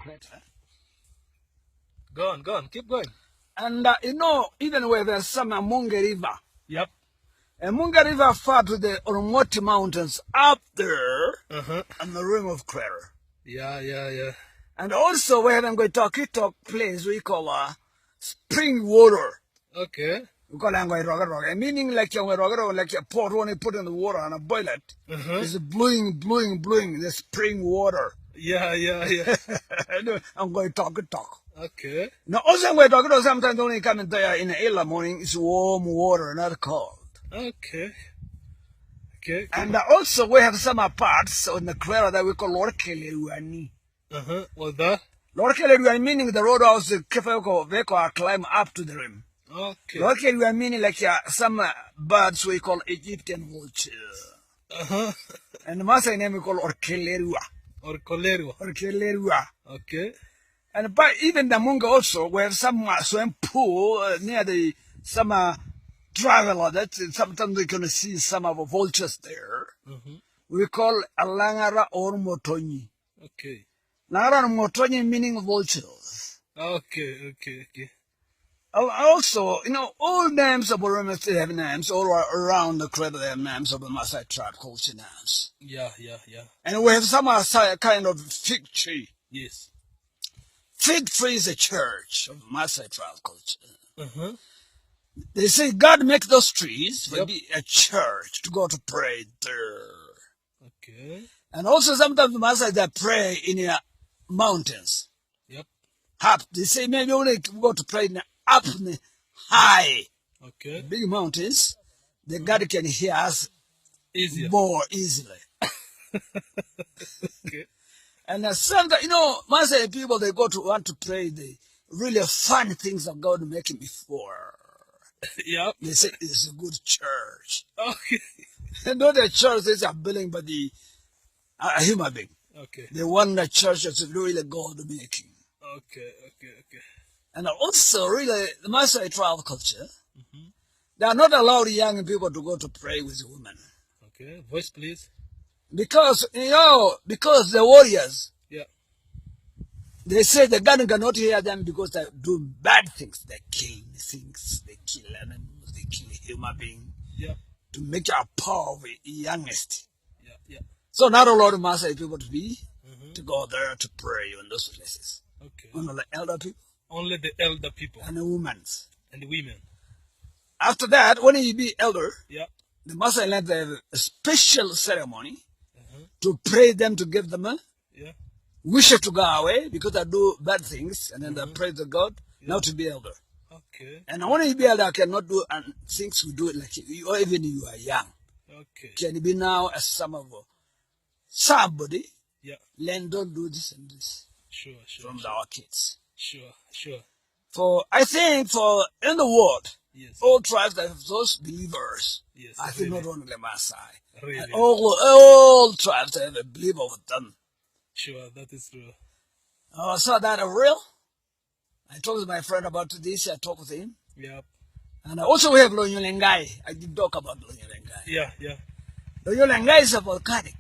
crater. Go on, keep going. And even where there's some Munga River. Yep. And Munga River far to the Oromoti Mountains up there on the rim of crater. Yeah. And also we have a Talk place we call spring water. Okay. We call it Roga. Meaning like you pour one, you put in the water and boil it. It's blowing, the spring water. Yeah. I'm going to talk. Okay. Now also I'm going to talk sometimes only come in there in the early morning, it's warm water, not cold. Okay. And also we have some parts in the crater that we call Lorkeleruani. What's that? Lorkeleruani meaning the roadhouse vehicle climb up to the rim. Okay. Lorkeleruani meaning like some birds we call Egyptian vulture. And the Masai name we call Orkelerua. Orkelerua. Okay. And but even the Munga also we have some swimming pool near the some traveler that sometimes we can see some of the vultures there. We call Alangara or Motonyi. Okay. Langara or Motonyi meaning vultures. Okay. Also, all names of Oromo they have names. All around the crater they have names of the Masai tribe culture names. Yeah. And we have some kind of fig tree. Yes. Fig tree is a church of Masai tribe culture. They say God make those trees will be a church to go to pray there. Okay. And also sometimes the Masai they pray in the mountains. Yep. Up. They say maybe only go to pray up in the high. Okay. Big mountains. The God can hear us more easily. Okay. And sometimes, Masai people they want to pray the really fun things that God making before. Yep. They say it's a good church. Okay. Not a church is a building, but a human being. Okay. They want the church is really God making. Okay. And also, really, the Masai tribe culture, they are not allowed young people to go to pray with women. Okay. Voice, please. Because, because the warriors, Yeah. they say the God cannot hear them because they do bad things. They kill things, they kill animals, they kill human beings. Yeah. To make our power the youngest. Yeah. So not a lot of Masai people to go there to pray in those places. Okay. Only the elder people. Only the elder people. And the women. And the women. After that, when you be elder, Yeah. the Masai land they have a special ceremony to pray them to give them a wish to go away because they do bad things and then they pray to God now to be elder. Okay. And when you be elder, cannot do things we do like you, or even you are young. Okay. Can be now as somebody. Yeah. Learn don't do this and this. Sure. From our kids. Sure. For I think for in the world, yes, all tribes that have those believers. Yes. I think not only Masai. Really. And all tribes have a believer with them. Sure, that is true. Oh, so that real? I talked to my friend about this. I talked with him. Yep. And also we have Lonyolengai. I did talk about Lonyolengai. Yeah. Lonyolengai is a volcanic.